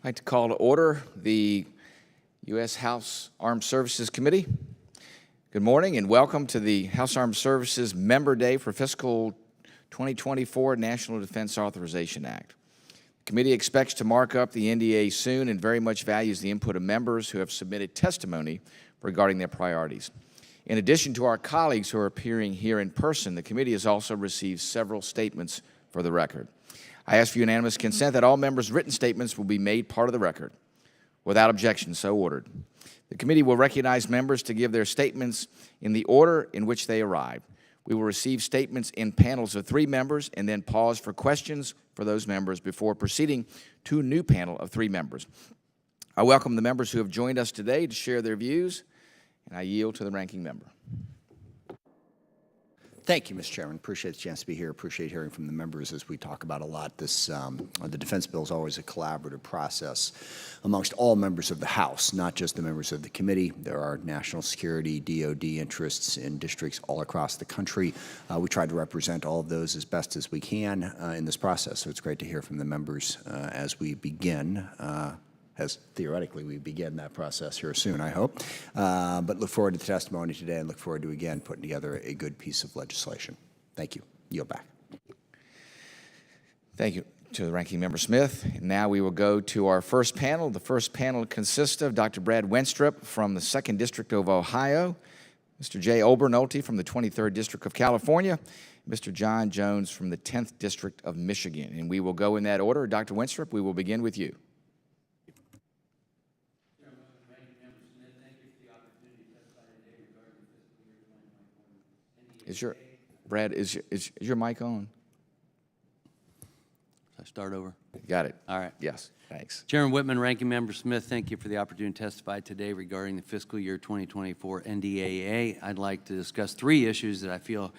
I'd like to call to order the U.S. House Armed Services Committee. Good morning and welcome to the House Armed Services Member Day for Fiscal 2024 National Defense Authorization Act. The committee expects to mark up the NDA soon and very much values the input of members who have submitted testimony regarding their priorities. In addition to our colleagues who are appearing here in person, the committee has also received several statements for the record. I ask for unanimous consent that all members' written statements will be made part of the record. Without objection, so ordered. The committee will recognize members to give their statements in the order in which they arrived. We will receive statements in panels of 3 members and then pause for questions for those members before proceeding to a new panel of 3 members. I welcome the members who have joined us today to share their views, and I yield to the ranking member. Thank you, Mr. Chairman. Appreciate the chance to be here. Appreciate hearing from the members as we talk about a lot. The defense bill is always a collaborative process amongst all members of the House, not just the members of the committee. There are national security, DOD interests in districts all across the country. We try to represent all of those as best as we can in this process. So it's great to hear from the members as we begin. As theoretically we begin that process here soon, I hope. But look forward to the testimony today and look forward to, again, putting together a good piece of legislation. Thank you. Yield back. Thank you to the ranking member Smith. And now we will go to our first panel. The first panel consists of Dr. Brad Wenstrup from the 2nd District of Ohio, Mr. Jay Obernolte from the 23rd District of California, Mr. John Jones from the 10th District of Michigan. And we will go in that order. Dr. Wenstrup, we will begin with you. Brad, is your mic on? Should I start over? Got it. All right. Yes, thanks. Chairman Whitman, Ranking Member Smith, thank you for the opportunity to testify today regarding the fiscal year 2024 NDAA. I'd like to discuss 3 issues that I feel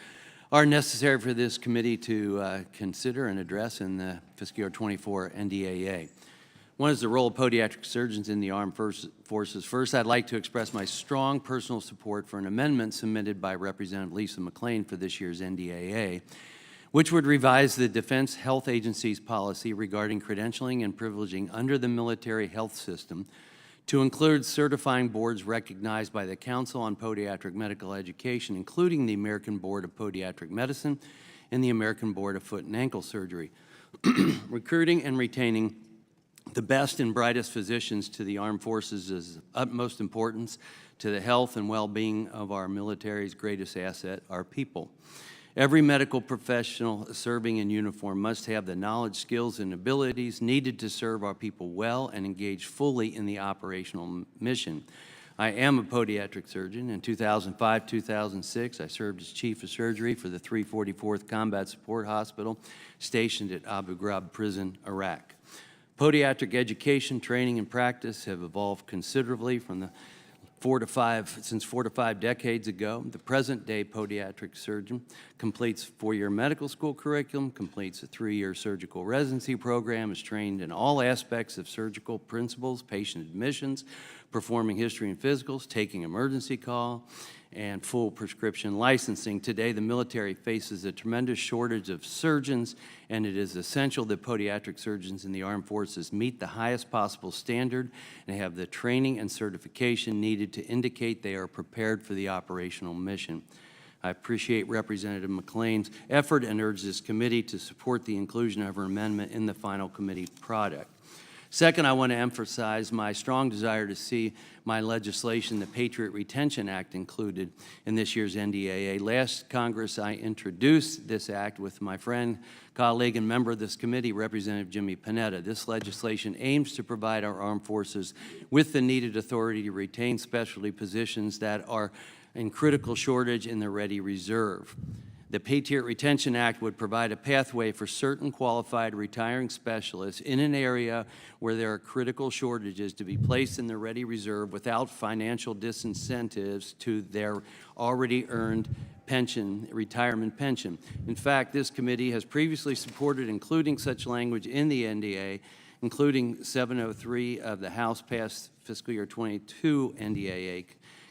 are necessary for this committee to consider and address in the fiscal year 24 NDAA. One is the role of podiatric surgeons in the armed forces. First, I'd like to express my strong personal support for an amendment submitted by Representative Lisa McClain for this year's NDAA, which would revise the Defense Health Agency's policy regarding credentialing and privileging under the military health system to include certifying boards recognized by the Council on Podiatric Medical Education, including the American Board of Podiatric Medicine and the American Board of Foot and Ankle Surgery. Recruiting and retaining the best and brightest physicians to the armed forces is of utmost importance to the health and well-being of our military's greatest asset, our people. Every medical professional serving in uniform must have the knowledge, skills, and abilities needed to serve our people well and engage fully in the operational mission. I am a podiatric surgeon. In 2005-2006, I served as chief of surgery for the 344th Combat Support Hospital stationed at Abu Ghraib Prison, Iraq. Podiatric education, training, and practice have evolved considerably from the 4 to 5 decades ago. The present-day podiatric surgeon completes a 4-year medical school curriculum, completes a 3-year surgical residency program, is trained in all aspects of surgical principles, patient admissions, performing history and physicals, taking emergency call, and full prescription licensing. Today, the military faces a tremendous shortage of surgeons, and it is essential that podiatric surgeons in the armed forces meet the highest possible standard and have the training and certification needed to indicate they are prepared for the operational mission. I appreciate Representative McClain's effort and urge this committee to support the inclusion of her amendment in the final committee product. Second, I want to emphasize my strong desire to see my legislation, the Patriot Retention Act, included in this year's NDAA. Last Congress, I introduced this act with my friend, colleague, and member of this committee, Representative Jimmy Panetta. This legislation aims to provide our armed forces with the needed authority to retain specialty positions that are in critical shortage in the ready reserve. The Patriot Retention Act would provide a pathway for certain qualified retiring specialists in an area where there are critical shortages to be placed in the ready reserve without financial disincentives to their already earned pension, retirement pension. In fact, this committee has previously supported including such language in the NDA, including 703 of the House passed fiscal year 22 NDAA,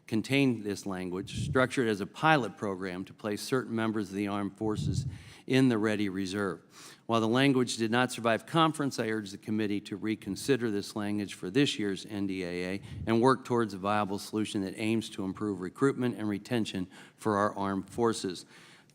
contained this language, structured as a pilot program to place certain members of the armed forces in the Ready Reserve. While the language did not survive conference, I urge the committee to reconsider this language for this year's NDAA and work towards a viable solution that aims to improve recruitment and retention for our armed forces.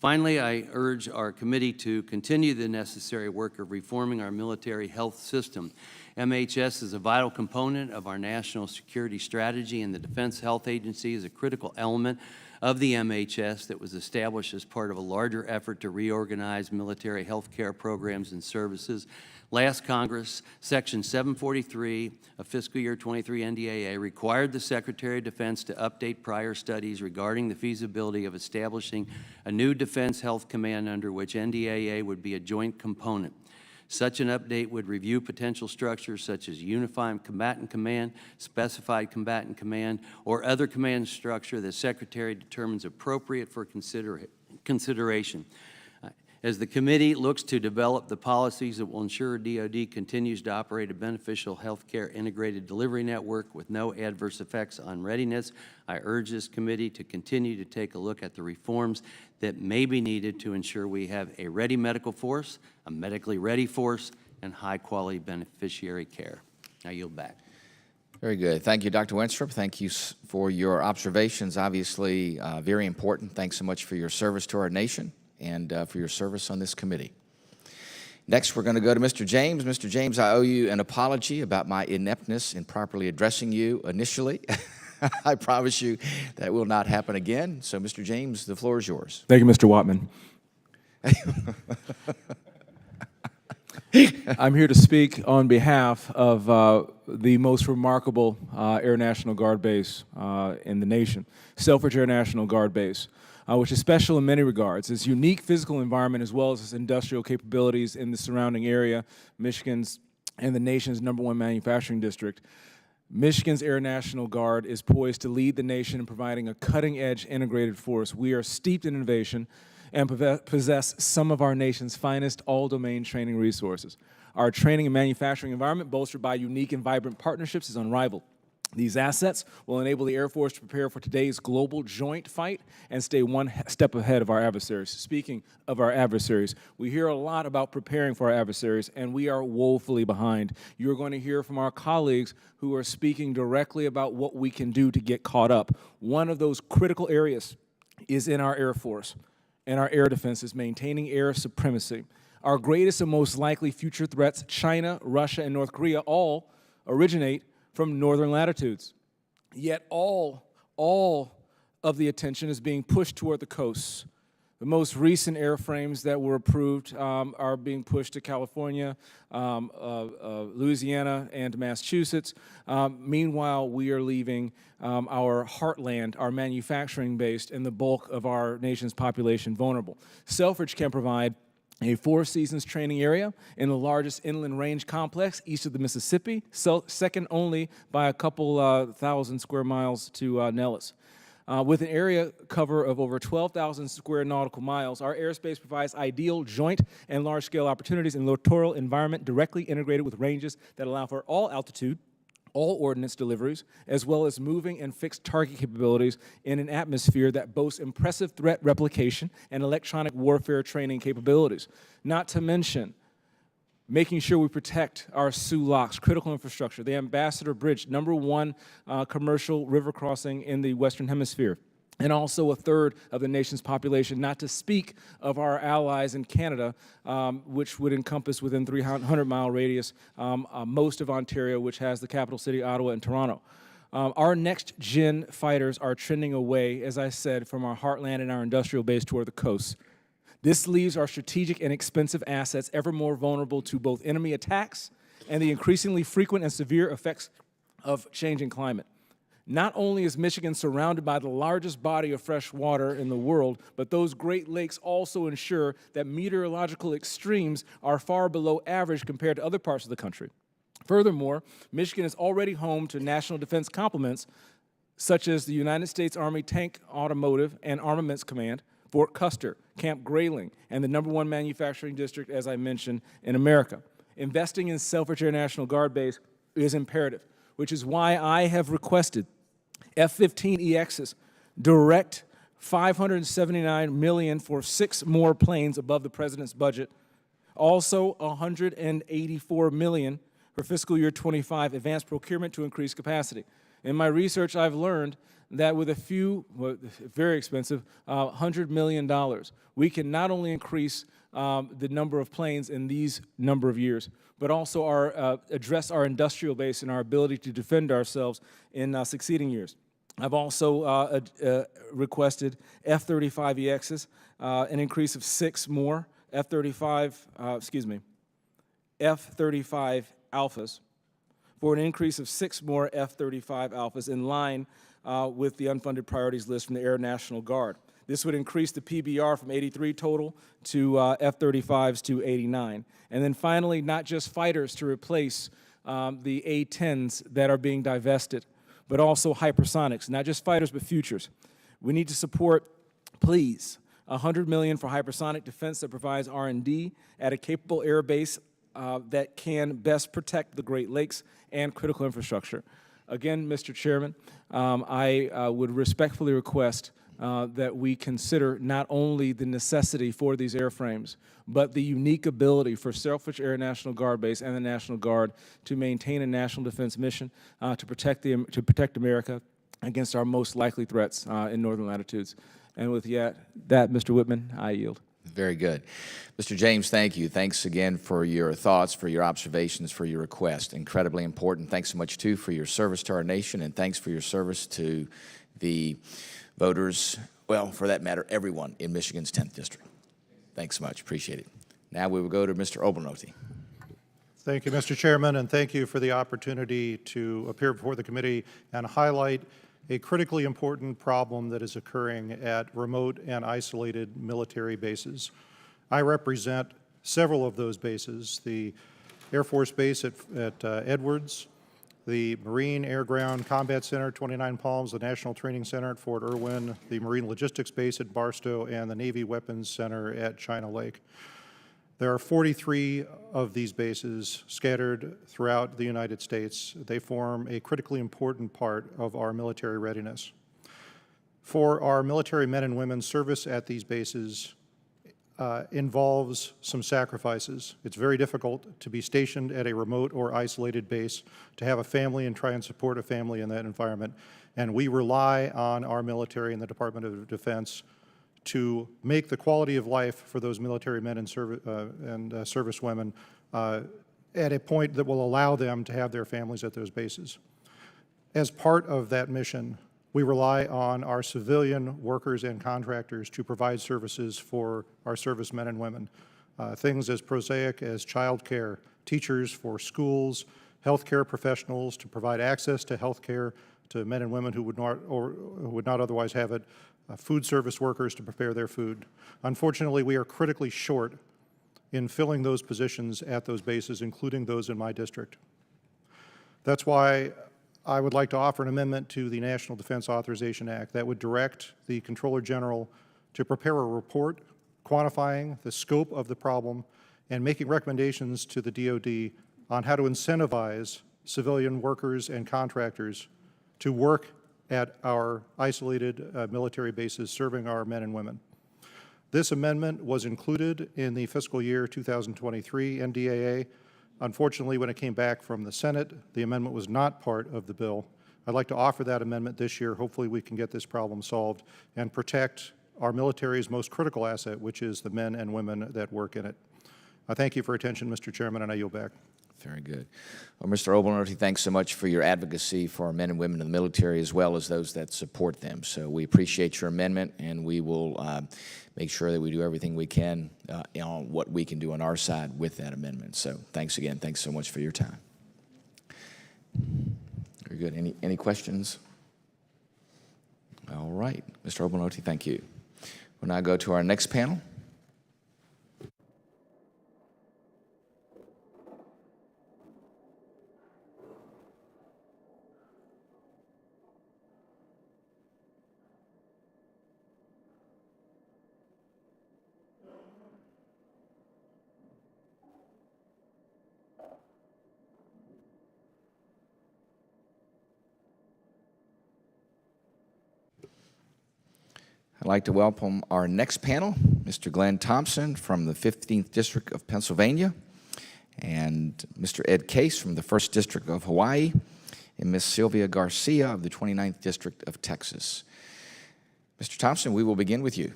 Finally, I urge our committee to continue the necessary work of reforming our military health system. MHS is a vital component of our national security strategy, and the Defense Health Agency is a critical element of the MHS that was established as part of a larger effort to reorganize military health care programs and services. Last Congress, Section 743 of fiscal year 23 NDAA required the Secretary of Defense to update prior studies regarding the feasibility of establishing a new Defense Health Command under which NDAA would be a joint component. Such an update would review potential structures such as Unified Combatant Command, Specified Combatant Command, or other command structure the Secretary determines appropriate for consideration. As the committee looks to develop the policies that will ensure DoD continues to operate a beneficial healthcare integrated delivery network with no adverse effects on readiness, I urge this committee to continue to take a look at the reforms that may be needed to ensure we have a ready medical force, a medically ready force, and high-quality beneficiary care. I yield back. Very good. Thank you, Dr. Winstrup. Thank you for your observations. Obviously, very important. Thanks so much for your service to our nation and for your service on this committee. Next, we're going to go to Mr. James. Mr. James, I owe you an apology about my ineptness in properly addressing you initially. I promise you that will not happen again. So, Mr. James, the floor is yours. Thank you, Mr. Watman. I'm here to speak on behalf of the most remarkable Air National Guard base in the nation, Selfridge Air National Guard Base, which is special in many regards. Its unique physical environment as well as its industrial capabilities in the surrounding area, Michigan's and the nation's #1 manufacturing district. Michigan's Air National Guard is poised to lead the nation in providing a cutting-edge integrated force. We are steeped in innovation and possess some of our nation's finest all-domain training resources. Our training and manufacturing environment, bolstered by unique and vibrant partnerships, is unrivaled. These assets will enable the Air Force to prepare for today's global joint fight and stay one step ahead of our adversaries. Speaking of our adversaries, we hear a lot about preparing for our adversaries, and we are woefully behind. You're going to hear from our colleagues who are speaking directly about what we can do to get caught up. One of those critical areas is in our Air Force and our air defenses, maintaining air supremacy. Our greatest and most likely future threats, China, Russia, and North Korea, all originate from northern latitudes. Yet all of the attention is being pushed toward the coasts. The most recent airframes that were approved are being pushed to California, Louisiana, and Massachusetts. Meanwhile, we are leaving our heartland, our manufacturing base, and the bulk of our nation's population vulnerable. Selfridge can provide a 4 seasons training area in the largest inland range complex east of the Mississippi, second only by a couple thousand square miles to Nellis. With an area cover of over 12,000 square nautical miles, our airspace provides ideal joint and large-scale opportunities in littoral environment directly integrated with ranges that allow for all altitude, all ordnance deliveries, as well as moving and fixed target capabilities in an atmosphere that boasts impressive threat replication and electronic warfare training capabilities. Not to mention making sure we protect our Sioux Locks, critical infrastructure, the Ambassador Bridge, #1 commercial river crossing in the Western Hemisphere, and also a third of the nation's population, not to speak of our allies in Canada, which would encompass within 300-mile radius most of Ontario, which has the capital city, Ottawa, and Toronto. Our next-gen fighters are trending away, as I said, from our heartland and our industrial base toward the coast. This leaves our strategic and expensive assets ever more vulnerable to both enemy attacks and the increasingly frequent and severe effects of changing climate. Not only is Michigan surrounded by the largest body of fresh water in the world, but those Great Lakes also ensure that meteorological extremes are far below average compared to other parts of the country. Furthermore, Michigan is already home to national defense complements such as the United States Army Tank Automotive and Armaments Command, Fort Custer, Camp Grayling, and the #1 manufacturing district, as I mentioned, in America. Investing in Selfridge Air National Guard Base is imperative, which is why I have requested F-15EXs, direct $579 million for 6 more planes above the president's budget. Also, $184 million for fiscal year 25 advanced procurement to increase capacity. In my research, I've learned that with a few, well, very expensive, $100 million, we can not only increase the number of planes in these number of years, but also address our industrial base and our ability to defend ourselves in succeeding years. I've also requested F-35EXs, an increase of 6 more F-35 Alphas, for an increase of 6 more F-35 Alphas in line with the unfunded priorities list from the Air National Guard. This would increase the PBR from 83 total to F-35s to 89. And then finally, not just fighters to replace the A-10s that are being divested, but also hypersonics, not just fighters, but futures. We need to support, please, $100 million for hypersonic defense that provides R&D at a capable air base that can best protect the Great Lakes and critical infrastructure. Again, Mr. Chairman, I would respectfully request that we consider not only the necessity for these airframes, but the unique ability for Selfridge Air National Guard Base and the National Guard to maintain a national defense mission to protect America against our most likely threats in northern latitudes. And with that, Mr. Whitman, I yield. Very good. Mr. James, thank you. Thanks again for your thoughts, for your observations, for your request. Incredibly important. Thanks so much, too, for your service to our nation, and thanks for your service to the voters, well, for that matter, everyone in Michigan's 10th District. Thanks so much. Appreciate it. Now we will go to Mr. Obolnoty. Thank you, Mr. Chairman, and thank you for the opportunity to appear before the committee and highlight a critically important problem that is occurring at remote and isolated military bases. I represent several of those bases: the Air Force Base at Edwards, the Marine Air Ground Combat Center, 29 Palms, the National Training Center at Fort Irwin, the Marine Logistics Base at Barstow, and the Navy Weapons Center at China Lake. There are 43 of these bases scattered throughout the United States. They form a critically important part of our military readiness. For our military men and women, service at these bases involves some sacrifices. It's very difficult to be stationed at a remote or isolated base, to have a family and try and support a family in that environment. And we rely on our military and the Department of Defense to make the quality of life for those military men and service women at a point that will allow them to have their families at those bases. As part of that mission, we rely on our civilian workers and contractors to provide services for our servicemen and women. Things as prosaic as child care, teachers for schools, healthcare professionals to provide access to health care to men and women who would not otherwise have it, food service workers to prepare their food. Unfortunately, we are critically short in filling those positions at those bases, including those in my district. That's why I would like to offer an amendment to the National Defense Authorization Act that would direct the Comptroller General to prepare a report quantifying the scope of the problem and making recommendations to the DoD on how to incentivize civilian workers and contractors to work at our isolated military bases serving our men and women. This amendment was included in the fiscal year 2023 NDAA. Unfortunately, when it came back from the Senate, the amendment was not part of the bill. I'd like to offer that amendment this year. Hopefully we can get this problem solved and protect our military's most critical asset, which is the men and women that work in it. I thank you for your attention, Mr. Chairman, and I yield back. Very good. Well, Mr. Obolnoty, thanks so much for your advocacy for our men and women in the military, as well as those that support them. So we appreciate your amendment, and we will make sure that we do everything we can on what we can do on our side with that amendment. So thanks again. Thanks so much for your time. Very good. Any questions? All right. Mr. Obolnoty, thank you. We'll now go to our next panel. I'd like to welcome our next panel, Mr. Glenn Thompson from the 15th District of Pennsylvania, and Mr. Ed Case from the 1st District of Hawaii, and Ms. Sylvia Garcia of the 29th District of Texas. Mr. Thompson, we will begin with you.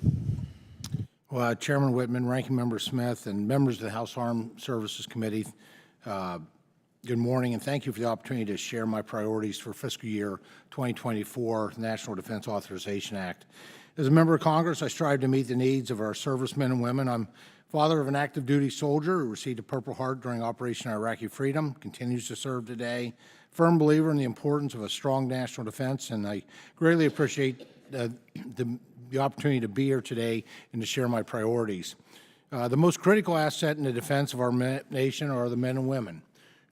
Well, Chairman Whitman, Ranking Member Smith, and members of the House Armed Services Committee, good morning, and thank you for the opportunity to share my priorities for fiscal year 2024 National Defense Authorization Act. As a member of Congress, I strive to meet the needs of our servicemen and women. I'm father of an active duty soldier who received a Purple Heart during Operation Iraqi Freedom, continues to serve today, firm believer in the importance of a strong national defense, and I greatly appreciate the opportunity to be here today and to share my priorities. The most critical asset in the defense of our nation are the men and women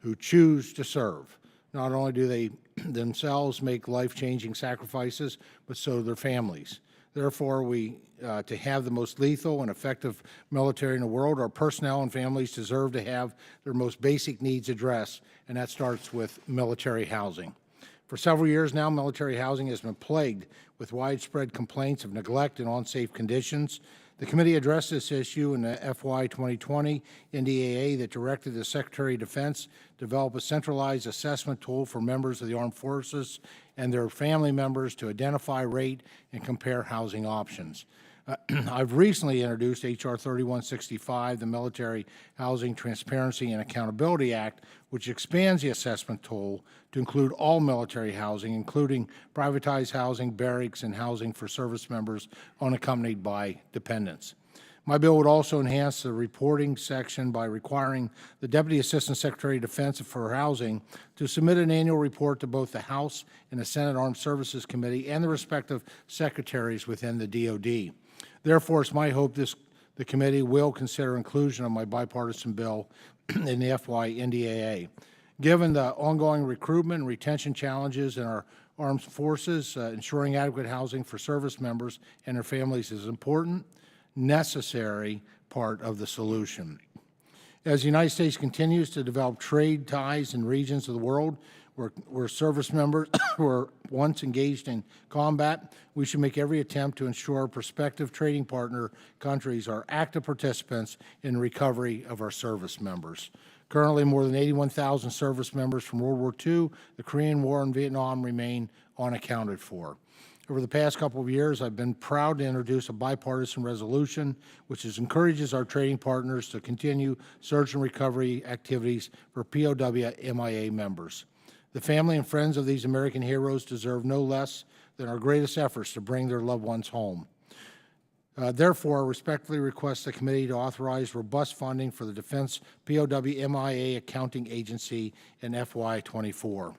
who choose to serve. Not only do they themselves make life-changing sacrifices, but so do their families. Therefore, to have the most lethal and effective military in the world, our personnel and families deserve to have their most basic needs addressed, and that starts with military housing. For several years now, military housing has been plagued with widespread complaints of neglect and unsafe conditions. The committee addressed this issue in the FY 2020 NDAA that directed the Secretary of Defense develop a centralized assessment tool for members of the armed forces and their family members to identify, rate, and compare housing options. I've recently introduced H.R. 3165, the Military Housing Transparency and Accountability Act, which expands the assessment tool to include all military housing, including privatized housing, barracks, and housing for service members unaccompanied by dependents. My bill would also enhance the reporting section by requiring the Deputy Assistant Secretary of Defense for Housing to submit an annual report to both the House and the Senate Armed Services Committee and the respective secretaries within the DoD. Therefore, it's my hope the committee will consider inclusion of my bipartisan bill in the FY NDAA. Given the ongoing recruitment and retention challenges in our armed forces, ensuring adequate housing for service members and their families is an important, necessary part of the solution. As the United States continues to develop trade ties in regions of the world where service members were once engaged in combat, we should make every attempt to ensure prospective trading partner countries are active participants in the recovery of our service members. Currently, more than 81,000 service members from World War II, the Korean War, and Vietnam remain unaccounted for. Over the past couple of years, I've been proud to introduce a bipartisan resolution which encourages our trading partners to continue search and recovery activities for POW MIA members. The family and friends of these American heroes deserve no less than our greatest efforts to bring their loved ones home. Therefore, I respectfully request the committee to authorize robust funding for the Defense POW MIA Accounting Agency in FY 24.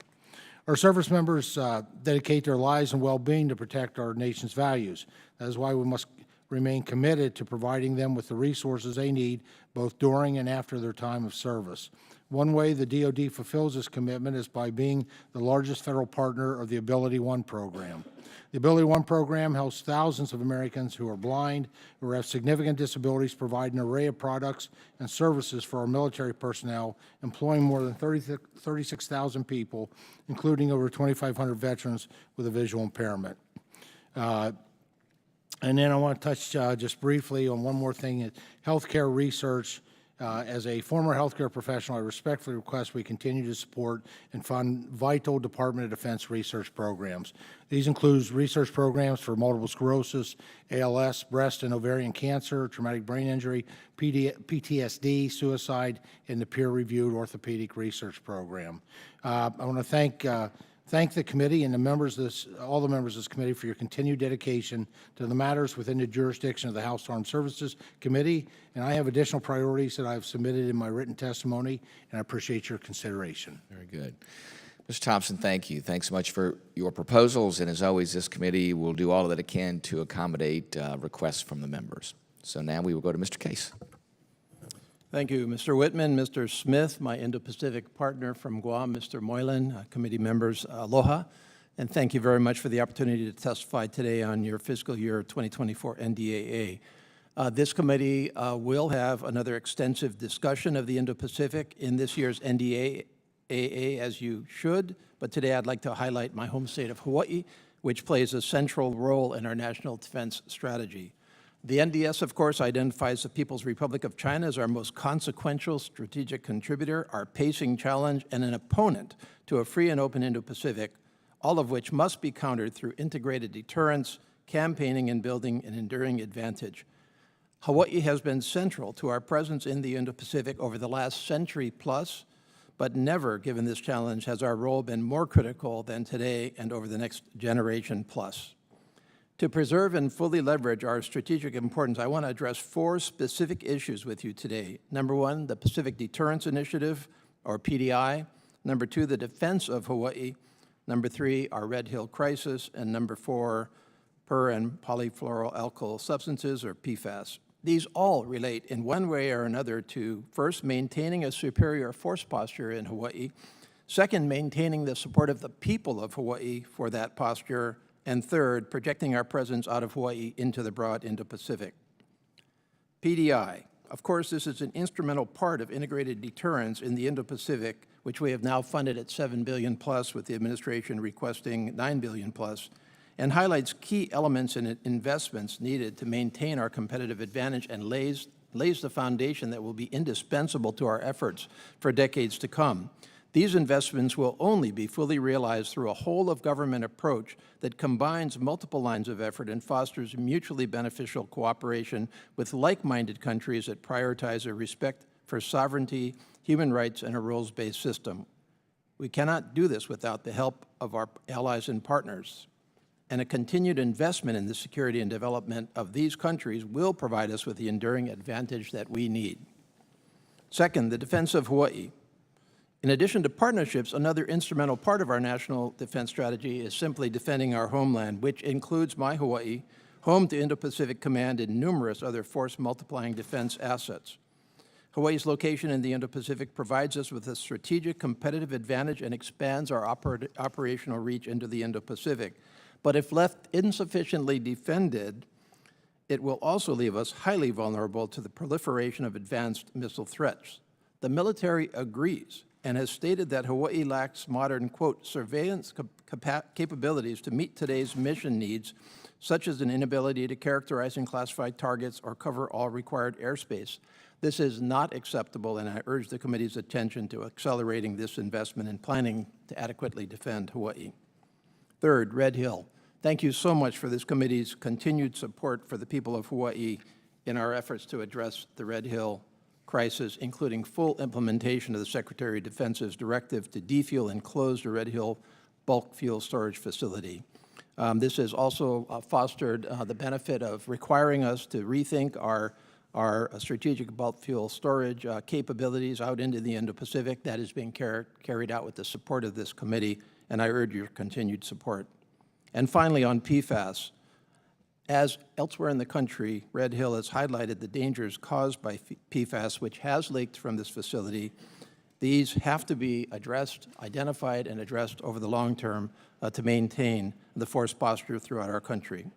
Our service members dedicate their lives and well-being to protect our nation's values. That is why we must remain committed to providing them with the resources they need both during and after their time of service. One way the DoD fulfills this commitment is by being the largest federal partner of the Ability One program. The Ability One program helps thousands of Americans who are blind or have significant disabilities provide an array of products and services for our military personnel, employing more than 36,000 people, including over 2,500 veterans with a visual impairment. And then I want to touch just briefly on one more thing, healthcare research. As a former healthcare professional, I respectfully request we continue to support and fund vital Department of Defense research programs. These include research programs for multiple sclerosis, ALS, breast and ovarian cancer, traumatic brain injury, PTSD, suicide, and the peer-reviewed orthopedic research program. I want to thank the committee and the members of all the members of this committee for your continued dedication to the matters within the jurisdiction of the House Armed Services Committee. And I have additional priorities that I've submitted in my written testimony, and I appreciate your consideration. Very good. Mr. Thompson, thank you. Thanks so much for your proposals. And as always, this committee will do all that it can to accommodate requests from the members. So now we will go to Mr. Case. Thank you, Mr. Whitman, Mr. Smith, my Indo-Pacific partner from Guam, Mr. Moylan, committee members, aloha, and thank you very much for the opportunity to testify today on your fiscal year 2024 NDAA. This committee will have another extensive discussion of the Indo-Pacific in this year's NDAA, as you should, but today I'd like to highlight my home state of Hawaii, which plays a central role in our national defense strategy. The NDS, of course, identifies the People's Republic of China as our most consequential strategic contributor, our pacing challenge, and an opponent to a free and open Indo-Pacific, all of which must be countered through integrated deterrence, campaigning, and building an enduring advantage. Hawaii has been central to our presence in the Indo-Pacific over the last century plus, but never, given this challenge, has our role been more critical than today and over the next generation plus. To preserve and fully leverage our strategic importance, I want to address 4 specific issues with you today. Number 1, the Pacific Deterrence Initiative, or PDI. Number 2, the defense of Hawaii. Number 3, our Red Hill crisis. And number 4, per and polyfluoroalkyl substances, or PFAS. These all relate in one way or another to, first, maintaining a superior force posture in Hawaii. Second, maintaining the support of the people of Hawaii for that posture. And third, projecting our presence out of Hawaii into the broad Indo-Pacific. PDI. Of course, this is an instrumental part of integrated deterrence in the Indo-Pacific, which we have now funded at $7 billion plus, with the administration requesting $9 billion plus, and highlights key elements and investments needed to maintain our competitive advantage and lays the foundation that will be indispensable to our efforts for decades to come. These investments will only be fully realized through a whole-of-government approach that combines multiple lines of effort and fosters mutually beneficial cooperation with like-minded countries that prioritize a respect for sovereignty, human rights, and a rules-based system. We cannot do this without the help of our allies and partners. And a continued investment in the security and development of these countries will provide us with the enduring advantage that we need. Second, the defense of Hawaii. In addition to partnerships, another instrumental part of our national defense strategy is simply defending our homeland, which includes my Hawaii, home to Indo-Pacific Command and numerous other force-multiplying defense assets. Hawaii's location in the Indo-Pacific provides us with a strategic competitive advantage and expands our operational reach into the Indo-Pacific. But if left insufficiently defended, it will also leave us highly vulnerable to the proliferation of advanced missile threats. The military agrees and has stated that Hawaii lacks modern, quote, surveillance capabilities to meet today's mission needs, such as an inability to characterize and classify targets or cover all required airspace. This is not acceptable, and I urge the committee's attention to accelerating this investment and planning to adequately defend Hawaii. Third, Red Hill. Thank you so much for this committee's continued support for the people of Hawaii in our efforts to address the Red Hill crisis, including full implementation of the Secretary of Defense's directive to defuel and close the Red Hill bulk fuel storage facility. This has also fostered the benefit of requiring us to rethink our strategic bulk fuel storage capabilities out into the Indo-Pacific. That is being carried out with the support of this committee, and I urge your continued support. And finally, on PFAS, as elsewhere in the country, Red Hill has highlighted the dangers caused by PFAS, which has leaked from this facility. These have to be addressed, identified, and addressed over the long term to maintain the force posture throughout our country.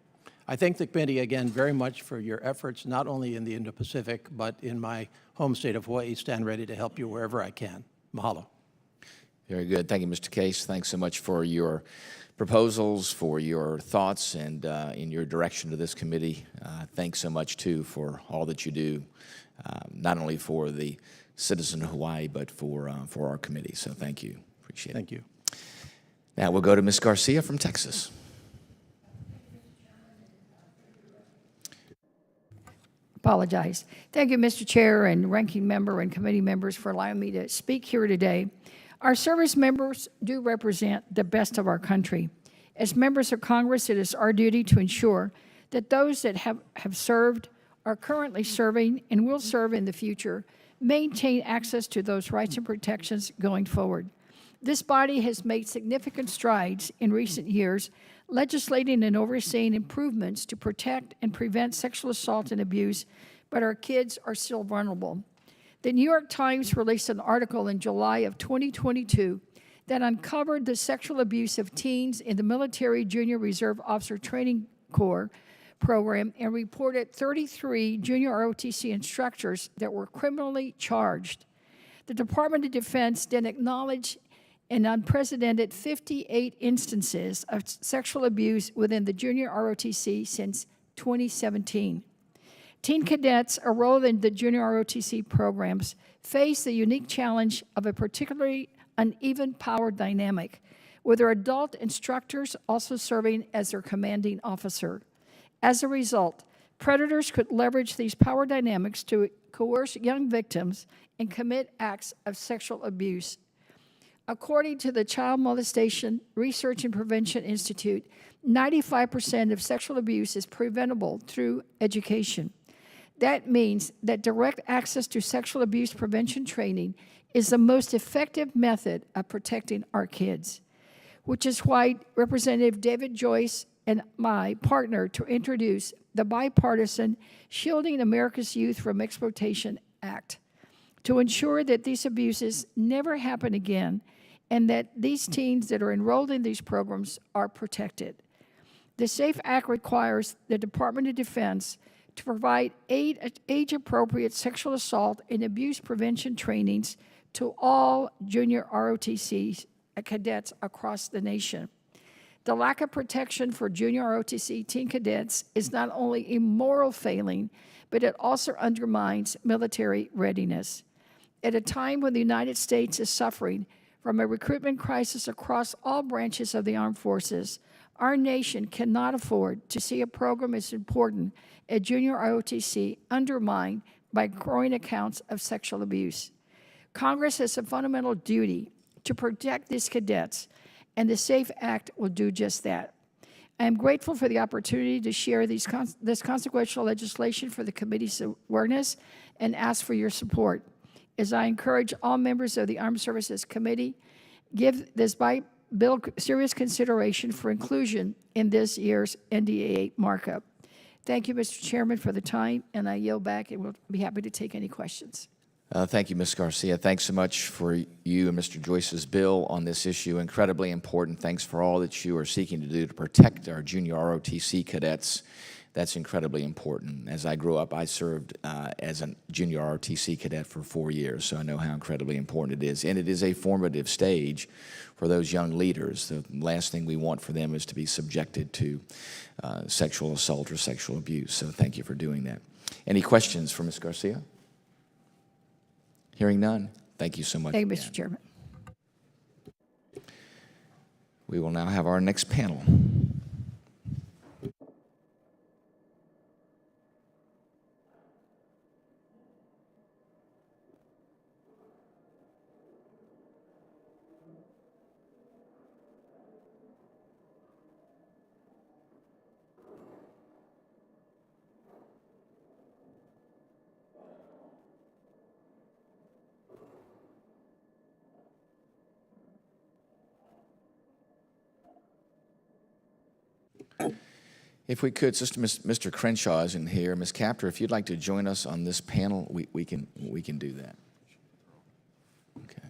I thank the committee again very much for your efforts, not only in the Indo-Pacific, but in my home state of Hawaii. Stand ready to help you wherever I can. Mahalo. Very good. Thank you, Mr. Case. Thanks so much for your proposals, for your thoughts, and in your direction to this committee. Thanks so much, too, for all that you do, not only for the citizen of Hawaii, but for our committee. So thank you. Appreciate it. Thank you. Now we'll go to Ms. Garcia from Texas. Apologize. Thank you, Mr. Chair and Ranking Member and committee members, for allowing me to speak here today. Our service members do represent the best of our country. As members of Congress, it is our duty to ensure that those that have served, are currently serving, and will serve in the future maintain access to those rights and protections going forward. This body has made significant strides in recent years, legislating and overseeing improvements to protect and prevent sexual assault and abuse, but our kids are still vulnerable. The New York Times released an article in July of 2022 that uncovered the sexual abuse of teens in the Military Junior Reserve Officer Training Corps program and reported 33 junior ROTC instructors that were criminally charged. The Department of Defense then acknowledged an unprecedented 58 instances of sexual abuse within the junior ROTC since 2017. Teen cadets enrolled in the junior ROTC programs face the unique challenge of a particularly uneven power dynamic, with their adult instructors also serving as their commanding officer. As a result, predators could leverage these power dynamics to coerce young victims and commit acts of sexual abuse. According to the Child Molestation Research and Prevention Institute, 95% of sexual abuse is preventable through education. That means that direct access to sexual abuse prevention training is the most effective method of protecting our kids, which is why Representative David Joyce and I partnered to introduce the bipartisan Shielding America's Youth from Exploitation Act to ensure that these abuses never happen again and that these teens that are enrolled in these programs are protected. The SAFE Act requires the Department of Defense to provide age-appropriate sexual assault and abuse prevention trainings to all junior ROTC cadets across the nation. The lack of protection for junior ROTC teen cadets is not only a moral failing, but it also undermines military readiness. At a time when the United States is suffering from a recruitment crisis across all branches of the armed forces, our nation cannot afford to see a program as important as junior ROTC undermined by growing accounts of sexual abuse. Congress has a fundamental duty to protect these cadets, and the SAFE Act will do just that. I am grateful for the opportunity to share this consequential legislation for the committee's awareness and ask for your support. As I encourage all members of the Armed Services Committee, give this bill serious consideration for inclusion in this year's NDAA markup. Thank you, Mr. Chairman, for the time, and I yield back, and we'll be happy to take any questions. Thank you, Ms. Garcia. Thanks so much for you and Mr. Joyce's bill on this issue. Incredibly important. Thanks for all that you are seeking to do to protect our junior ROTC cadets. That's incredibly important. As I grew up, I served as a junior ROTC cadet for 4 years, so I know how incredibly important it is. And it is a formative stage for those young leaders. The last thing we want for them is to be subjected to sexual assault or sexual abuse. So thank you for doing that. Any questions for Ms. Garcia? Hearing none, thank you so much. Thank you, Mr. Chairman. We will now have our next panel. If we could, Mr. Crenshaw isn't here. Ms. Captor, if you'd like to join us on this panel, we can do that. Okay.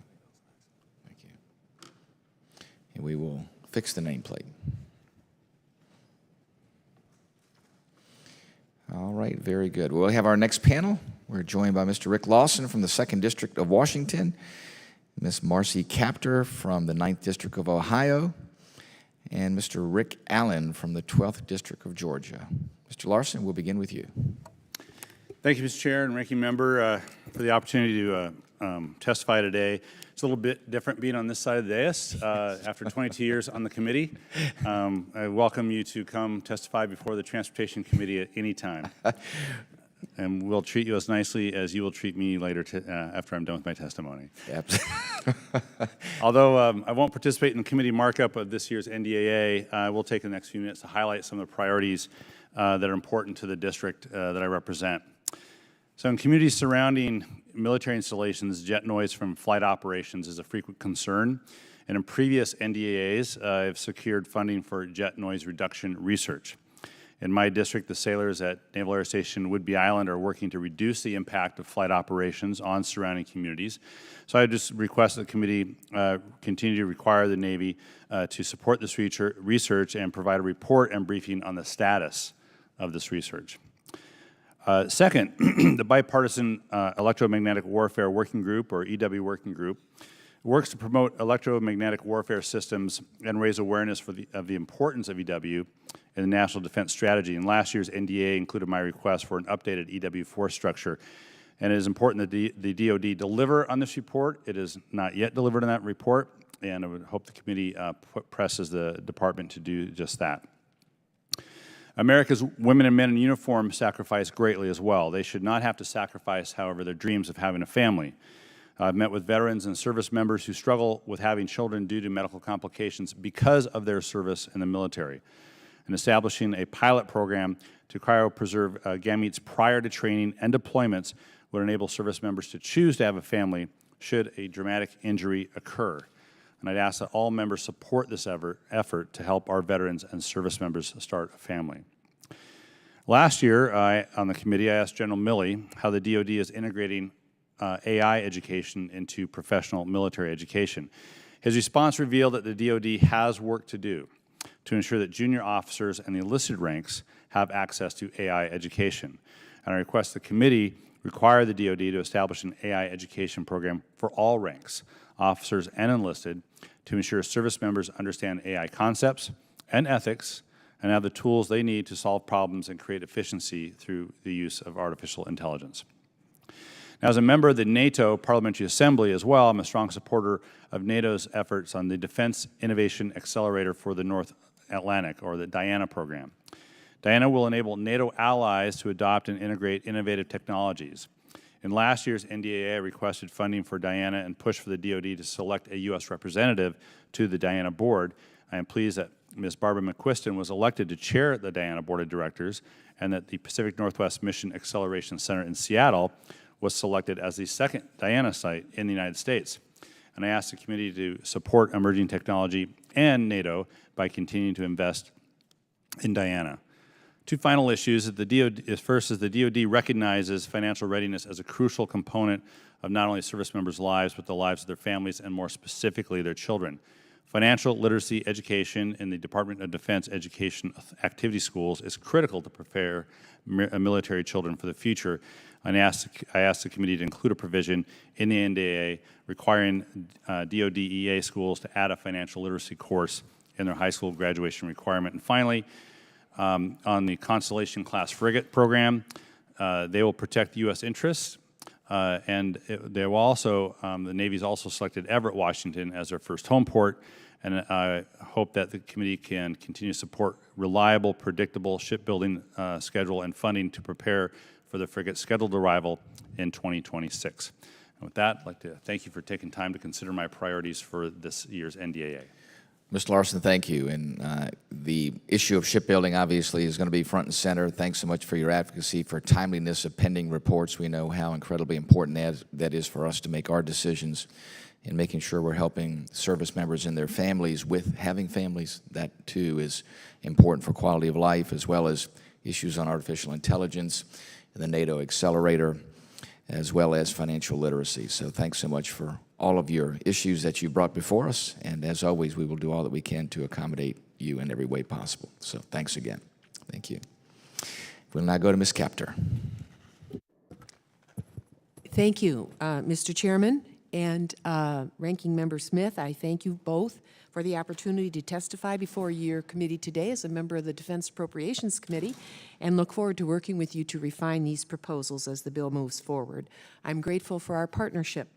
Thank you. And we will fix the nameplate. All right, very good. We'll have our next panel. We're joined by Mr. Rick Lawson from the 2nd District of Washington, Ms. Marcy Captor from the 9th District of Ohio, and Mr. Rick Allen from the 12th District of Georgia. Mr. Larson, we'll begin with you. Thank you, Mr. Chair and Ranking Member, for the opportunity to testify today. It's a little bit different being on this side of the dais after 22 years on the committee. I welcome you to come testify before the Transportation Committee at any time. And we'll treat you as nicely as you will treat me later after I'm done with my testimony. Although I won't participate in the committee markup of this year's NDAA, I will take the next few minutes to highlight some of the priorities that are important to the district that I represent. So in communities surrounding military installations, jet noise from flight operations is a frequent concern. And in previous NDAAs, I've secured funding for jet noise reduction research. In my district, the sailors at Naval Air Station Whidbey Island are working to reduce the impact of flight operations on surrounding communities. So I just request that the committee continue to require the Navy to support this research and provide a report and briefing on the status of this research. Second, the Bipartisan Electromagnetic Warfare Working Group, or EW Working Group, works to promote electromagnetic warfare systems and raise awareness of the importance of EW in the National Defense Strategy. And last year's NDA included my request for an updated EW force structure. And it is important that the DoD deliver on this report. It is not yet delivered on that report, and I would hope the committee presses the department to do just that. America's women and men in uniform sacrifice greatly as well. They should not have to sacrifice, however, their dreams of having a family. I've met with veterans and service members who struggle with having children due to medical complications because of their service in the military. And establishing a pilot program to cryopreserve gametes prior to training and deployments would enable service members to choose to have a family should a dramatic injury occur. And I'd ask that all members support this effort to help our veterans and service members start a family. Last year, on the committee, I asked General Milley how the DoD is integrating AI education into professional military education. His response revealed that the DoD has work to do to ensure that junior officers and the enlisted ranks have access to AI education. And I request the committee require the DoD to establish an AI education program for all ranks, officers and enlisted, to ensure service members understand AI concepts and ethics and have the tools they need to solve problems and create efficiency through the use of artificial intelligence. Now, as a member of the NATO Parliamentary Assembly as well, I'm a strong supporter of NATO's efforts on the Defense Innovation Accelerator for the North Atlantic, or the DIANA program. DIANA will enable NATO allies to adopt and integrate innovative technologies. In last year's NDAA, I requested funding for DIANA and pushed for the DoD to select a U.S. representative to the DIANA board. I am pleased that Ms. Barbara McQuiston was elected to chair the DIANA Board of Directors and that the Pacific Northwest Mission Acceleration Center in Seattle was selected as the second DIANA site in the United States. And I asked the committee to support emerging technology and NATO by continuing to invest in DIANA. Two final issues. First is the DoD recognizes financial readiness as a crucial component of not only service members' lives, but the lives of their families and more specifically their children. Financial literacy education in the Department of Defense Education Activity Schools is critical to prepare military children for the future. And I asked the committee to include a provision in the NDAA requiring DoD EA schools to add a financial literacy course in their high school graduation requirement. And finally, on the Constellation Class Frigate program, they will protect U.S. interests, and they will also, the Navy's also selected Everett, Washington as their first home port, and I hope that the committee can continue to support reliable, predictable shipbuilding schedule and funding to prepare for the frigate's scheduled arrival in 2026. And with that, I'd like to thank you for taking time to consider my priorities for this year's NDAA. Mr. Larson, thank you. And the issue of shipbuilding obviously is going to be front and center. Thanks so much for your advocacy for timeliness of pending reports. We know how incredibly important that is for us to make our decisions in making sure we're helping service members and their families with having families. That, too, is important for quality of life, as well as issues on artificial intelligence and the NATO Accelerator, as well as financial literacy. So thanks so much for all of your issues that you brought before us, and as always, we will do all that we can to accommodate you in every way possible. So thanks again. Thank you. We'll now go to Ms. Kaptur. Thank you, Mr. Chairman and Ranking Member Smith. I thank you both for the opportunity to testify before your committee today as a member of the Defense Appropriations Committee, and look forward to working with you to refine these proposals as the bill moves forward. I'm grateful for our partnership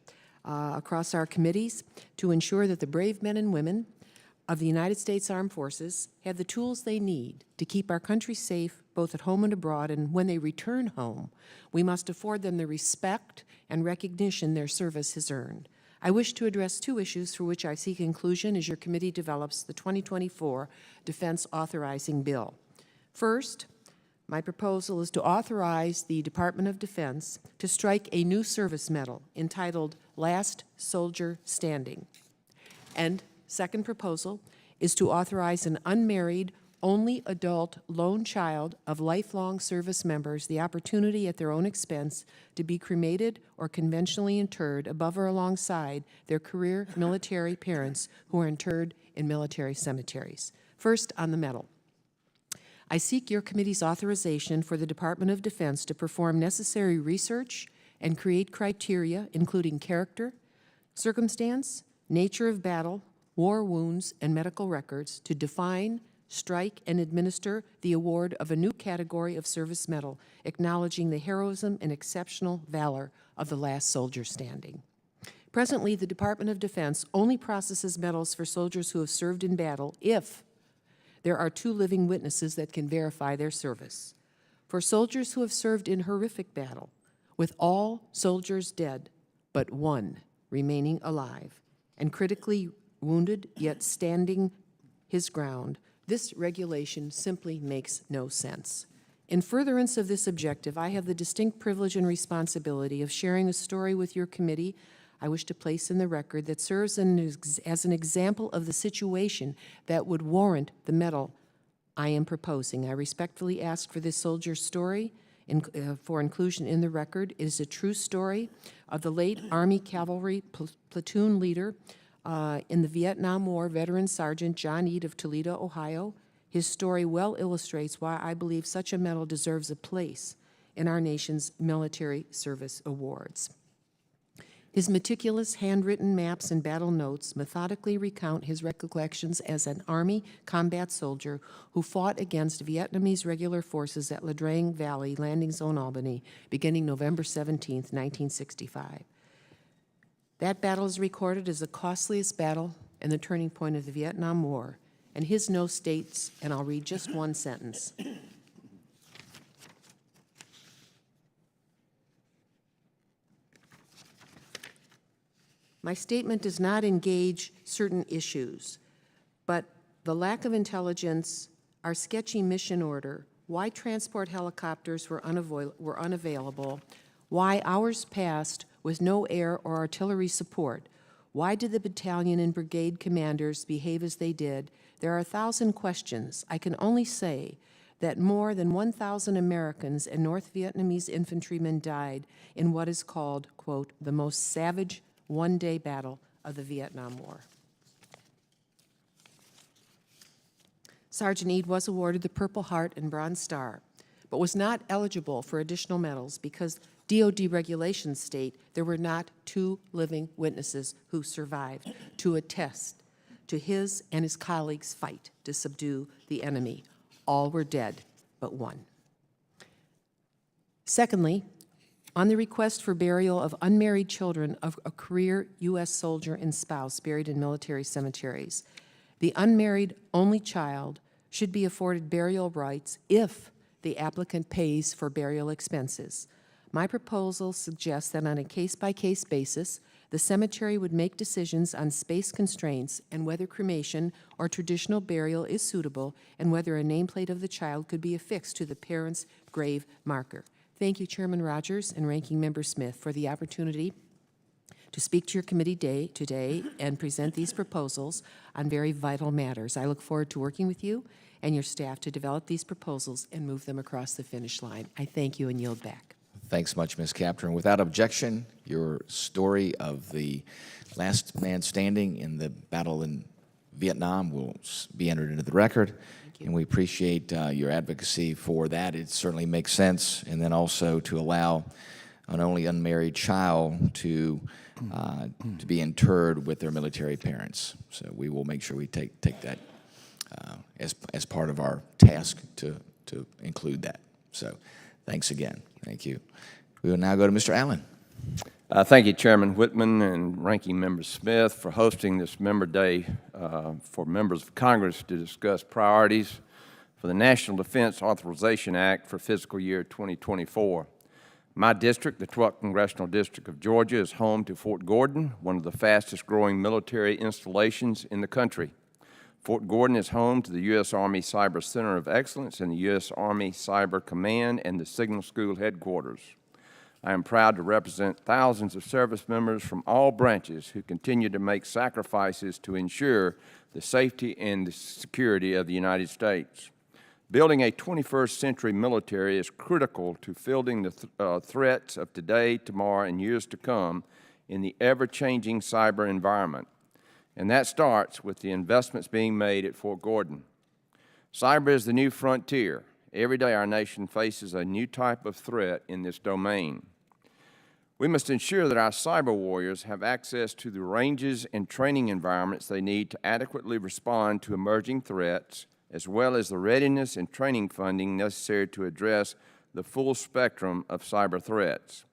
across our committees to ensure that the brave men and women of the United States Armed Forces have the tools they need to keep our country safe both at home and abroad, and when they return home, we must afford them the respect and recognition their service has earned. I wish to address two issues for which I seek inclusion as your committee develops the 2024 Defense Authorizing Bill. First, my proposal is to authorize the Department of Defense to strike a new service medal entitled Last Soldier Standing. And second proposal is to authorize an unmarried, only adult lone child of lifelong service members the opportunity at their own expense to be cremated or conventionally interred above or alongside their career military parents who are interred in military cemeteries. First, on the medal. I seek your committee's authorization for the Department of Defense to perform necessary research and create criteria, including character, circumstance, nature of battle, war wounds, and medical records to define, strike, and administer the award of a new category of service medal, acknowledging the heroism and exceptional valor of the last soldier standing. Presently, the Department of Defense only processes medals for soldiers who have served in battle if there are 2 living witnesses that can verify their service. For soldiers who have served in horrific battle, with all soldiers dead but 1 remaining alive, and critically wounded yet standing his ground, this regulation simply makes no sense. In furtherance of this objective, I have the distinct privilege and responsibility of sharing a story with your committee I wish to place in the record that serves as an example of the situation that would warrant the medal I am proposing. I respectfully ask for this soldier's story for inclusion in the record. It is a true story of the late Army Cavalry platoon leader in the Vietnam War, Veteran Sergeant John Eade of Toledo, Ohio. His story well illustrates why I believe such a medal deserves a place in our nation's military service awards. His meticulous handwritten maps and battle notes methodically recount his recollections as an Army combat soldier who fought against Vietnamese regular forces at Ladrang Valley Landing Zone, Albany, beginning November 17, 1965. That battle is recorded as the costliest battle and the turning point of the Vietnam War, and his note states, and I'll read just one sentence. My statement does not engage certain issues, but the lack of intelligence, our sketchy mission order, why transport helicopters were unavailable, why hours passed with no air or artillery support, why did the battalion and brigade commanders behave as they did? There are 1,000 questions. I can only say that more than 1,000 Americans and North Vietnamese infantrymen died in what is called, quote, the most savage one-day battle of the Vietnam War. Sergeant Eade was awarded the Purple Heart and Bronze Star, but was not eligible for additional medals because DoD regulations state there were not 2 living witnesses who survived to attest to his and his colleagues' fight to subdue the enemy. All were dead but 1. Secondly, on the request for burial of unmarried children of a career U.S. soldier and spouse buried in military cemeteries, the unmarried only child should be afforded burial rights if the applicant pays for burial expenses. My proposal suggests that on a case-by-case basis, the cemetery would make decisions on space constraints and whether cremation or traditional burial is suitable and whether a nameplate of the child could be affixed to the parent's grave marker. Thank you, Chairman Rogers and Ranking Member Smith, for the opportunity to speak to your committee today and present these proposals on very vital matters. I look forward to working with you and your staff to develop these proposals and move them across the finish line. I thank you and yield back. Thanks much, Ms. Capter. Without objection, your story of the last man standing in the battle in Vietnam will be entered into the record. And we appreciate your advocacy for that. It certainly makes sense. And then also to allow an only unmarried child to be interred with their military parents. So we will make sure we take that as part of our task to include that. So thanks again. Thank you. We will now go to Mr. Allen. Thank you, Chairman Whitman and Ranking Member Smith, for hosting this Member Day for members of Congress to discuss priorities for the National Defense Authorization Act for fiscal year 2024. My district, the 12th Congressional District of Georgia, is home to Fort Gordon, one of the fastest growing military installations in the country. Fort Gordon is home to the U.S. Army Cyber Center of Excellence and the U.S. Army Cyber Command and the Signal School headquarters. I am proud to represent thousands of service members from all branches who continue to make sacrifices to ensure the safety and the security of the United States. Building a 21st century military is critical to fielding the threats of today, tomorrow, and years to come in the ever-changing cyber environment. And that starts with the investments being made at Fort Gordon. Cyber is the new frontier. Every day our nation faces a new type of threat in this domain. We must ensure that our cyber warriors have access to the ranges and training environments they need to adequately respond to emerging threats, as well as the readiness and training funding necessary to address the full spectrum of cyber threats.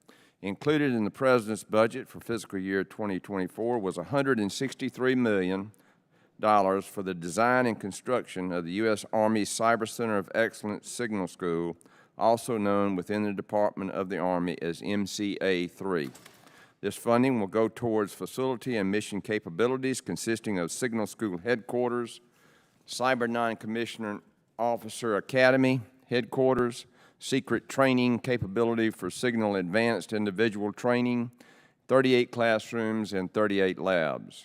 Included in the President's budget for fiscal year 2024 was $163 million for the design and construction of the U.S. Army Cyber Center of Excellence Signal School, also known within the Department of the Army as MCA-3. This funding will go towards facility and mission capabilities consisting of Signal School headquarters, Cyber Non-Commissioned Officer Academy headquarters, secret training capability for Signal Advanced Individual Training, 38 classrooms, and 38 labs.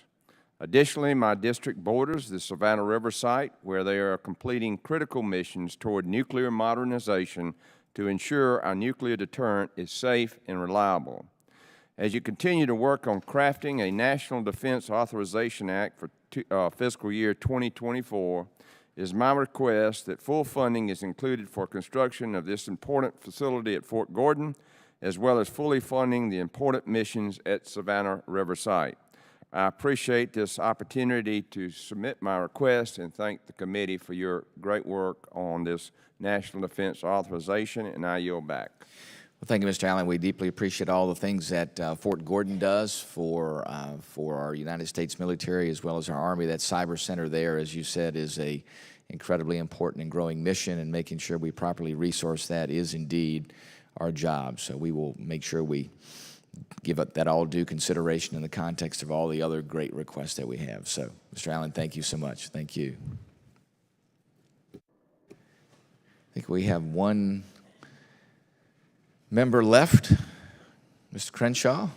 Additionally, my district borders the Savannah River site, where they are completing critical missions toward nuclear modernization to ensure our nuclear deterrent is safe and reliable. As you continue to work on crafting a National Defense Authorization Act for fiscal year 2024, it is my request that full funding is included for construction of this important facility at Fort Gordon, as well as fully funding the important missions at Savannah River site. I appreciate this opportunity to submit my request and thank the committee for your great work on this National Defense Authorization, and I yield back. Well, thank you, Mr. Allen. We deeply appreciate all the things that Fort Gordon does for our United States military as well as our Army. That cyber center there, as you said, is a incredibly important and growing mission, and making sure we properly resource that is indeed our job. So we will make sure we give that all due consideration in the context of all the other great requests that we have. So, Mr. Allen, thank you so much. Thank you. I think we have one member left, Mr. Crenshaw.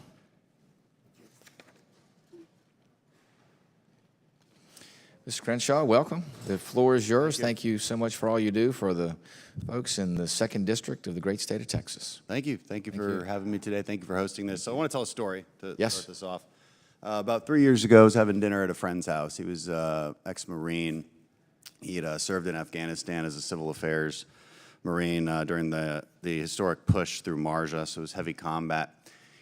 Mr. Crenshaw, welcome. The floor is yours. Thank you so much for all you do for the folks in the 2nd District of the great state of Texas. Thank you. Thank you for having me today. Thank you for hosting this. So I want to tell a story to start this off. About 3 years ago, I was having dinner at a friend's house. He was ex-Marine. He had served in Afghanistan as a civil affairs Marine during the historic push through Marja, so it was heavy combat.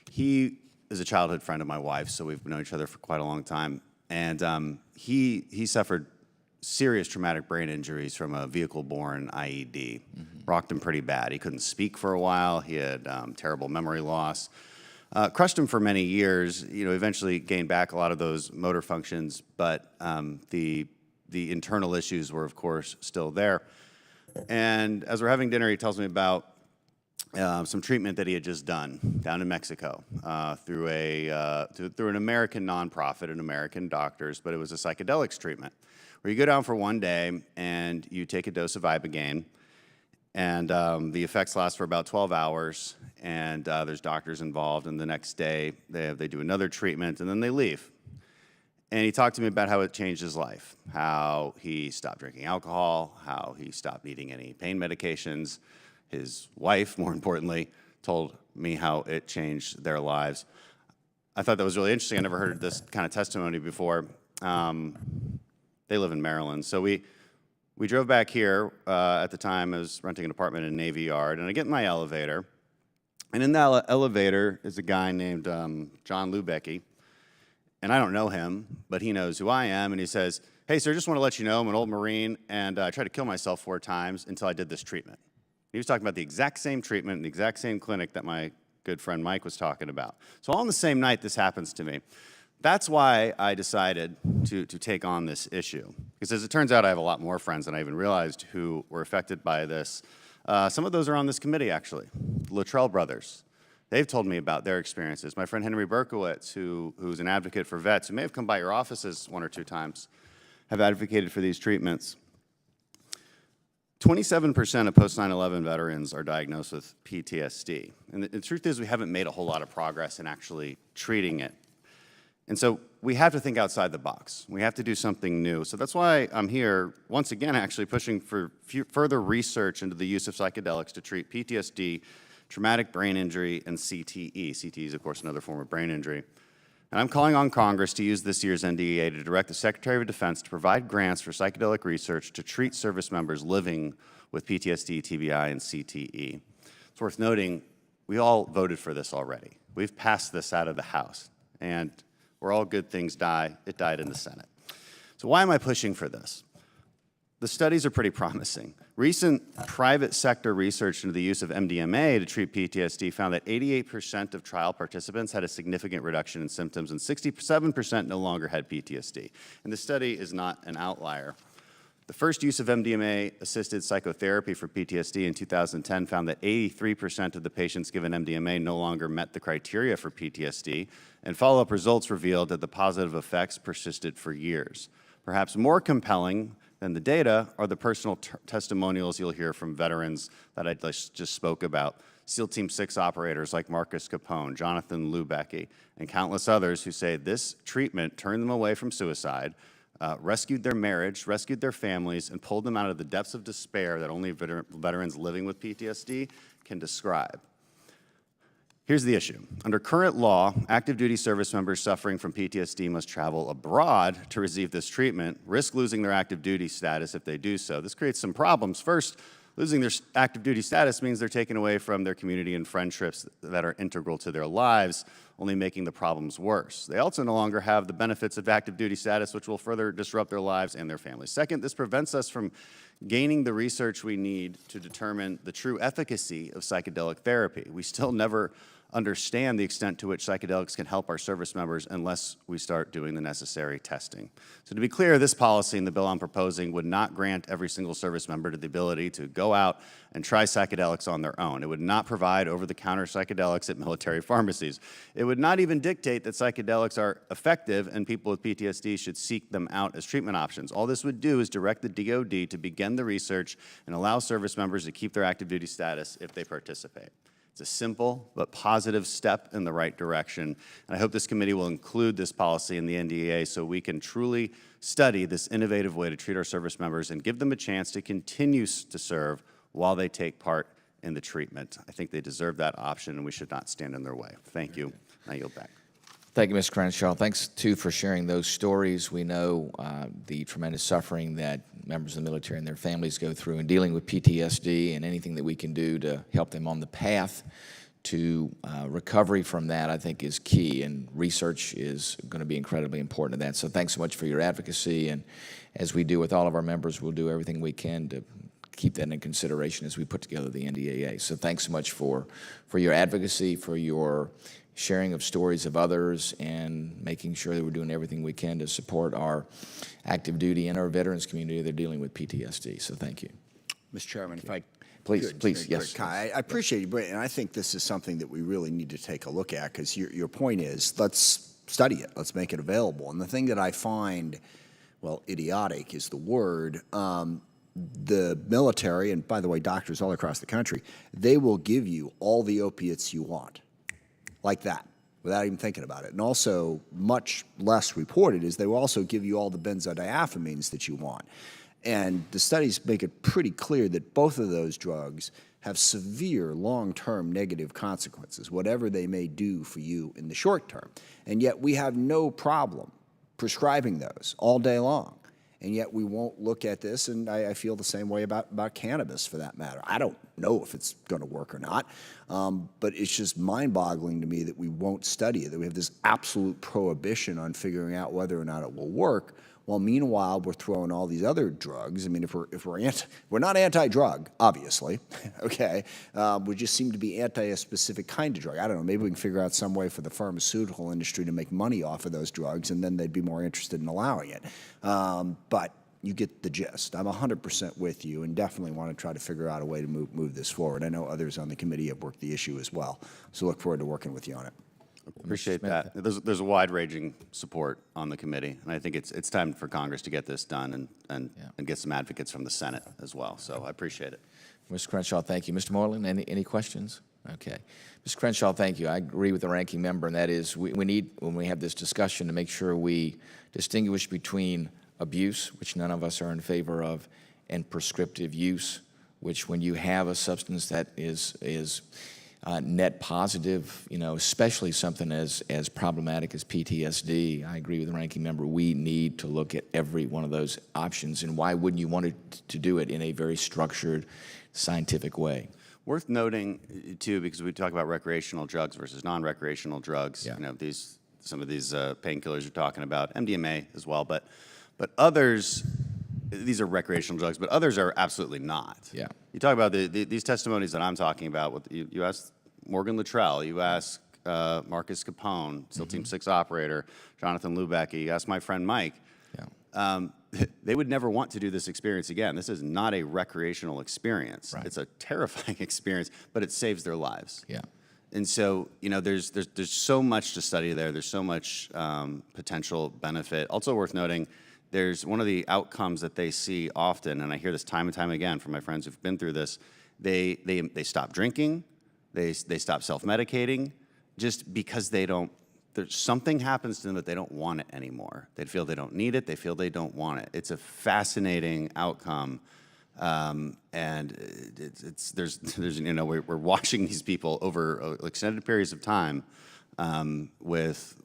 He is a childhood friend of my wife, so we've known each other for quite a long time. And he suffered serious traumatic brain injuries from a vehicle-borne IED. Rocked him pretty bad. He couldn't speak for a while. He had terrible memory loss. Crushed him for many years. Eventually gained back a lot of those motor functions, but the internal issues were, of course, still there. And as we're having dinner, he tells me about some treatment that he had just done down in Mexico through an American nonprofit and American doctors, but it was a psychedelics treatment where you go down for 1 day and you take a dose of Ibogaine, and the effects last for about 12 hours, and there's doctors involved, and the next day they do another treatment, and then they leave. And he talked to me about how it changed his life, how he stopped drinking alcohol, how he stopped needing any pain medications. His wife, more importantly, told me how it changed their lives. I thought that was really interesting. I never heard this kind of testimony before. They live in Maryland. So we drove back here. At the time, I was renting an apartment in Navy Yard, and I get in my elevator. And in that elevator is a guy named John Lubecki. And I don't know him, but he knows who I am. And he says, "Hey, sir, just want to let you know I'm an old Marine, and I tried to kill myself 4 times until I did this treatment." He was talking about the exact same treatment in the exact same clinic that my good friend Mike was talking about. So all on the same night, this happens to me. That's why I decided to take on this issue. Because as it turns out, I have a lot more friends than I even realized who were affected by this. Some of those are on this committee, actually. The Luttrell brothers. They've told me about their experiences. My friend Henry Berkowitz, who's an advocate for vets, who may have come by your offices 1 or 2 times, have advocated for these treatments. 27% of post-9/11 veterans are diagnosed with PTSD. And the truth is we haven't made a whole lot of progress in actually treating it. And so we have to think outside the box. We have to do something new. So that's why I'm here, once again, actually pushing for further research into the use of psychedelics to treat PTSD, traumatic brain injury, and CTE. CTE is, of course, another form of brain injury. And I'm calling on Congress to use this year's NDAA to direct the Secretary of Defense to provide grants for psychedelic research to treat service members living with PTSD, TBI, and CTE. It's worth noting we all voted for this already. We've passed this out of the House, and where all good things die, it died in the Senate. So why am I pushing for this? The studies are pretty promising. Recent private sector research into the use of MDMA to treat PTSD found that 88% of trial participants had a significant reduction in symptoms and 67% no longer had PTSD. And this study is not an outlier. The first use of MDMA-assisted psychotherapy for PTSD in 2010 found that 83% of the patients given MDMA no longer met the criteria for PTSD, and follow-up results revealed that the positive effects persisted for years. Perhaps more compelling than the data are the personal testimonials you'll hear from veterans that I just spoke about, SEAL Team 6 operators like Marcus Capone, Jonathan Lubecky, and countless others who say this treatment turned them away from suicide, rescued their marriage, rescued their families, and pulled them out of the depths of despair that only veterans living with PTSD can describe. Here's the issue. Under current law, active duty service members suffering from PTSD must travel abroad to receive this treatment, risk losing their active duty status if they do so. This creates some problems. First, losing their active duty status means they're taken away from their community and friendships that are integral to their lives, only making the problems worse. They also no longer have the benefits of active duty status, which will further disrupt their lives and their families. Second, this prevents us from gaining the research we need to determine the true efficacy of psychedelic therapy. We still never understand the extent to which psychedelics can help our service members unless we start doing the necessary testing. So to be clear, this policy and the bill I'm proposing would not grant every single service member the ability to go out and try psychedelics on their own. It would not provide over-the-counter psychedelics at military pharmacies. It would not even dictate that psychedelics are effective and people with PTSD should seek them out as treatment options. All this would do is direct the DoD to begin the research and allow service members to keep their active duty status if they participate. It's a simple but positive step in the right direction, and I hope this committee will include this policy in the NDAA so we can truly study this innovative way to treat our service members and give them a chance to continue to serve while they take part in the treatment. I think they deserve that option, and we should not stand in their way. Thank you. I yield back. Thank you, Mr. Crenshaw. Thanks, too, for sharing those stories. We know the tremendous suffering that members of the military and their families go through in dealing with PTSD, and anything that we can do to help them on the path to recovery from that, I think, is key, and research is going to be incredibly important to that. So thanks so much for your advocacy, and as we do with all of our members, we'll do everything we can to keep that in consideration as we put together the NDAA. So thanks so much for your advocacy, for your sharing of stories of others, and making sure that we're doing everything we can to support our active duty and our veterans community that are dealing with PTSD. So thank you. Mr. Chairman, if I Please, could, please, very yes. quick, I appreciate you bringing, and I think this is something that we really need to take a look at, because your point is, let's study it, let's make it available. And the thing that I find, well, idiotic is the word, the military, and by the way, doctors all across the country, they will give you all the opiates you want, like that, without even thinking about it. And also, much less reported is they will also give you all the benzodiazepines that you want. And the studies make it pretty clear that both of those drugs have severe long-term negative consequences, whatever they may do for you in the short term. And yet we have no problem prescribing those all day long. And yet we won't look at this, and I feel the same way about cannabis for that matter. I don't know if it's going to work or not, but it's just mind-boggling to me that we won't study it, that we have this absolute prohibition on figuring out whether or not it will work, while meanwhile we're throwing all these other drugs. I mean, we're not anti-drug, obviously, okay? We just seem to be anti a specific kind of drug. I don't know, maybe we can figure out some way for the pharmaceutical industry to make money off of those drugs, and then they'd be more interested in allowing it. But you get the gist. I'm 100% with you, and definitely want to try to figure out a way to move this forward. I know others on the committee have worked the issue as well, so look forward to working with you on it. Appreciate that. There's a wide-ranging support on the committee, and I think it's time for Congress to get this done and get some advocates from the Senate as well. So I appreciate it. Mr. Crenshaw, thank you. Mr. Moreland, any questions? Okay. Mr. Crenshaw, thank you. I agree with the ranking member, and that is we need, when we have this discussion, to make sure we distinguish between abuse, which none of us are in favor of, and prescriptive use, which when you have a substance that is net positive, especially something as problematic as PTSD, I agree with the ranking member, we need to look at every one of those options. And why wouldn't you want to do it in a very structured, scientific way? Worth noting, too, because we talk about recreational drugs versus non-recreational drugs. Yeah. You know, some of these painkillers you're talking about, MDMA as well, but others, these are recreational drugs, but others are absolutely not. Yeah. You talk about these testimonies that I'm talking about. You ask Morgan Luttrell, you ask Marcus Capone, SEAL Team 6 operator, Jonathan Lubecki, you ask my friend Mike. Yeah. They would never want to do this experience again. This is not a recreational experience. Right. It's a terrifying experience, but it saves their lives. Yeah. And so, you know, there's so much to study there. There's so much potential benefit. Also worth noting, there's one of the outcomes that they see often, and I hear this time and time again from my friends who've been through this. They stop drinking, they stop self-medicating, just because there's something happens to them that they don't want it anymore. They feel they don't need it. They feel they don't want it. It's a fascinating outcome, and there's you know, we're watching these people over extended periods of time with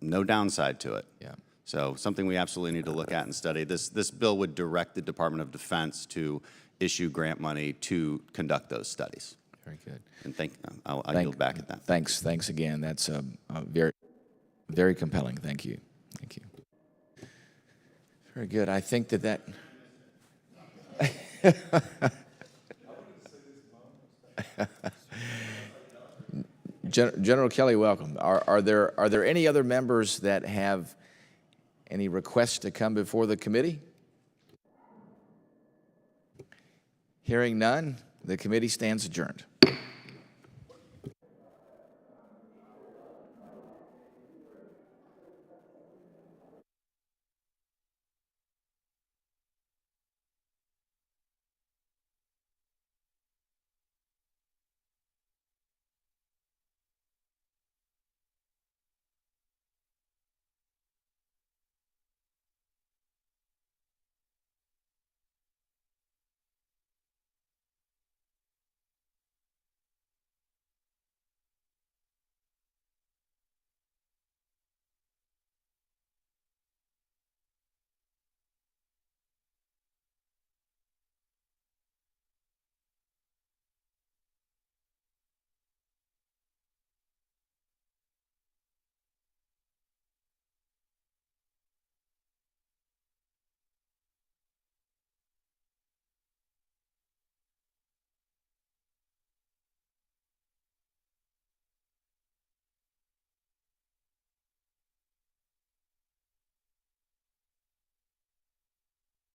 no downside to it. Yeah. So something we absolutely need to look at and study. This bill would direct the Department of Defense to issue grant money to conduct those studies. Very good. And I'll yield back at that. Thanks again. That's very, very compelling. Thank you. Thank you. Very good. I think that. General Kelly, welcome. Are there any other members that have any requests to come before the committee? Hearing none, the committee stands adjourned.